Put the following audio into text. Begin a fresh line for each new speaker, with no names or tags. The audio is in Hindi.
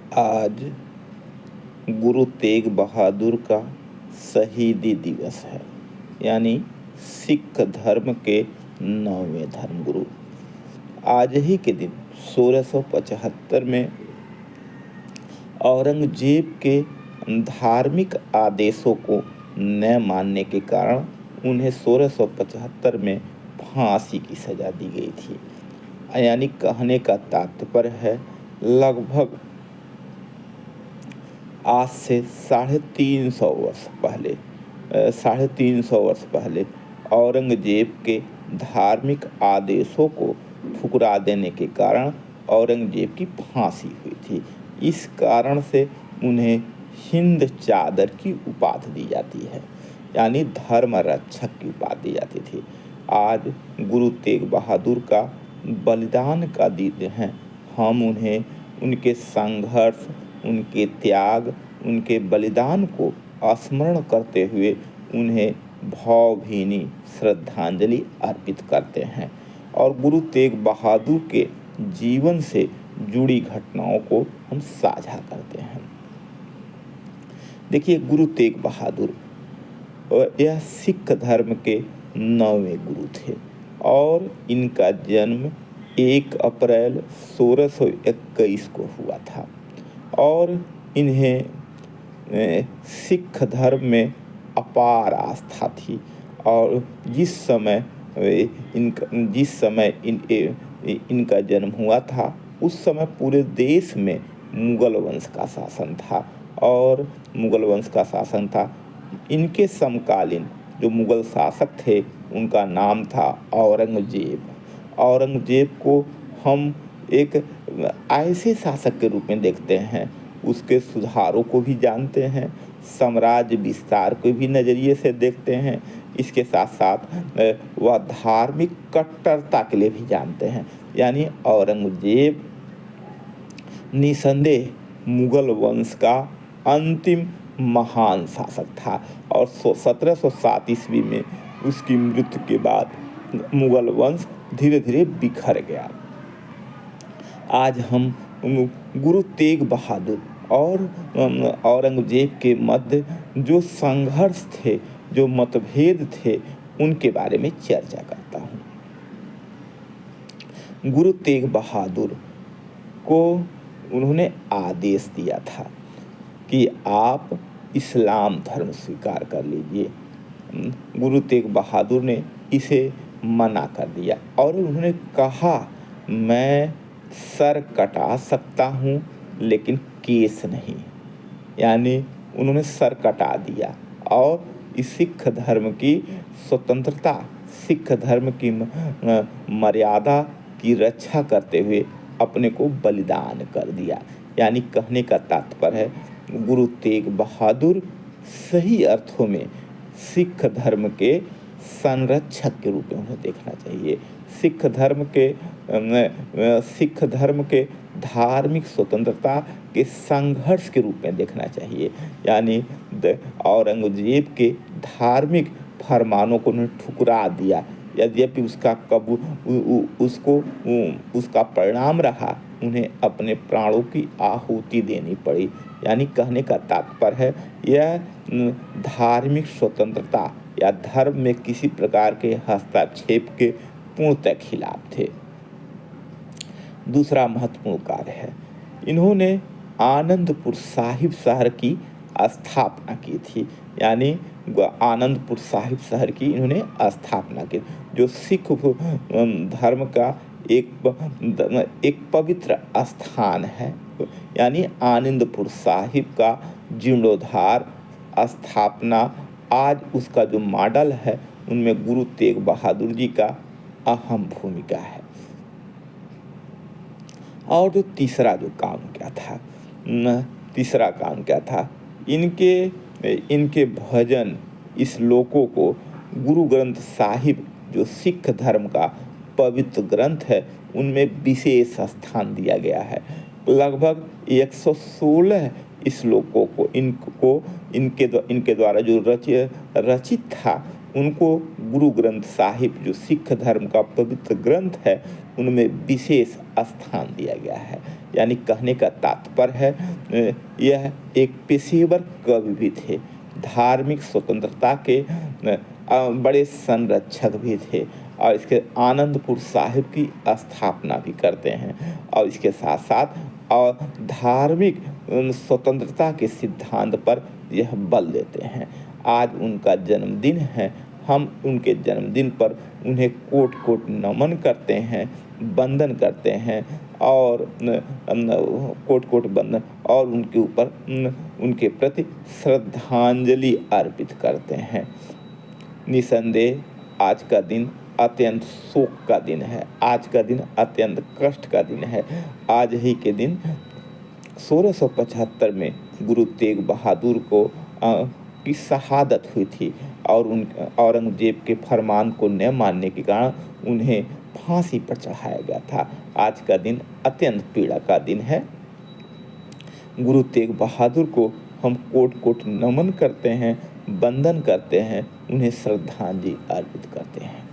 आज गुरु तेग बहादुर का शहीदी दिवस है, यानी सिख धर्म के 9वें धर्मगुरु। आज ही के दिन 1675 में औरंगजेब के धार्मिक आदेशों को न मानने के कारण उन्हें 1675 में फांसी की सजा दी गई थी। यानी कहने का तात्पर्य है, लगभग आज से 350 वर्ष पहले औरंगजेब के धार्मिक आदेशों को ठुकरा देने के कारण औरंगजेब की फांसी हुई थी। इस कारण से उन्हें हिंद चादर की उपाधि दी जाती है, यानी धर्म रक्षक की उपाधि दी जाती थी। आज गुरु तेग बहादुर का बलिदान का दिन है। हम उन्हें उनके संघर्ष, उनके त्याग, उनके बलिदान को स्मरण करते हुए उन्हें भावभीनी श्रद्धांजलि अर्पित करते हैं और गुरु तेग बहादुर के जीवन से जुड़ी घटनाओं को हम साझा करते हैं। देखिए, गुरु तेग बहादुर यह सिख धर्म के 9वें गुरु थे और इनका जन्म 1 अप्रैल 1621 को हुआ था और इन्हें सिख धर्म में अपार आस्था थी। और जिस समय इनका जन्म हुआ था, उस समय पूरे देश में मुगल वंश का शासन था और मुगल वंश का शासन था। इनके समकालीन जो मुगल शासक थे, उनका नाम था औरंगजेब। औरंगजेब को हम एक ऐसे शासक के रूप में देखते हैं, उसके सुधारों को भी जानते हैं, साम्राज्य विस्तार को भी नज़रिए से देखते हैं। इसके साथ साथ वह धार्मिक कट्टरता के लिए भी जानते हैं। यानी औरंगजेब निसंदेह मुगल वंश का अंतिम महान शासक था और 1707 ईस्वी में उसकी मृत्यु के बाद मुगल वंश धीरे धीरे बिखर गया। आज हम गुरु तेग बहादुर और औरंगजेब के मध्य जो संघर्ष थे, जो मतभेद थे, उनके बारे में चर्चा करता हूँ। गुरु तेग बहादुर को उन्होंने आदेश दिया था कि आप इस्लाम धर्म स्वीकार कर लीजिए। गुरु तेग बहादुर ने इसे मना कर दिया और उन्होंने कहा, मैं सर कटा सकता हूँ लेकिन केस नहीं। यानी उन्होंने सर कटा दिया और इस सिख धर्म की स्वतंत्रता, सिख धर्म की मर्यादा की रक्षा करते हुए अपने को बलिदान कर दिया। यानी कहने का तात्पर्य है, गुरु तेग बहादुर सही अर्थों में सिख धर्म के संरक्षक के रूप में उन्हें देखना चाहिए। सिख धर्म के धार्मिक स्वतंत्रता के संघर्ष के रूप में देखना चाहिए। यानी औरंगजेब के धार्मिक फरमानों को उन्हें ठुकरा दिया, यद्यपि उसका परिणाम रहा, उन्हें अपने प्राणों की आहुति देनी पड़ी। यानी कहने का तात्पर्य है, यह धार्मिक स्वतंत्रता या धर्म में किसी प्रकार के हस्तक्षेप के पूर्णतः खिलाफ थे। दूसरा महत्वपूर्ण कार्य है, इन्होंने आनंदपुर साहिब शहर की स्थापना की थी। यानी आनंदपुर साहिब शहर की इन्होंने स्थापना की, जो सिख धर्म का एक पवित्र स्थान है। यानी आनंदपुर साहिब का जीर्णोद्धार, स्थापना, आज उसका जो मॉडल है, उनमें गुरु तेग बहादुर जी का अहम भूमिका है। और जो तीसरा काम क्या था, इनके भजन, इस श्लोकों को गुरु ग्रंथ साहिब जो सिख धर्म का पवित्र ग्रंथ है, उनमें विशेष स्थान दिया गया है। लगभग 116 श्लोकों को इनके द्वारा जो रचित था, उनको गुरु ग्रंथ साहिब जो सिख धर्म का पवित्र ग्रंथ है उनमें विशेष स्थान दिया गया है। यानी कहने का तात्पर्य है यह एक पेशेवर कवि भी थे, धार्मिक स्वतंत्रता के बड़े संरक्षक भी थे और इसके आनंदपुर साहिब की स्थापना भी करते हैं और इसके साथ साथ और धार्मिक स्वतंत्रता के सिद्धांत पर यह बल देते हैं। आज उनका जन्मदिन है, हम उनके जन्मदिन पर उन्हें कोट कोट नमन करते हैं, वंदन करते हैं और कोट कोट वंदन और उनके ऊपर उनके प्रति श्रद्धांजलि अर्पित करते हैं। निसंदेह आज का दिन अत्यंत शोक का दिन है, आज का दिन अत्यंत कष्ट का दिन है। आज ही के दिन 1675 में गुरु तेग बहादुर को की शहादत हुई थी और औरंगजेब के फरमान को न मानने के कारण उन्हें फांसी पर चढ़ाया गया था। आज का दिन अत्यंत पीड़ा का दिन है। गुरु तेग बहादुर को हम कोट कोट नमन करते हैं, वंदन करते हैं, उन्हें श्रद्धांजलि अर्पित करते हैं।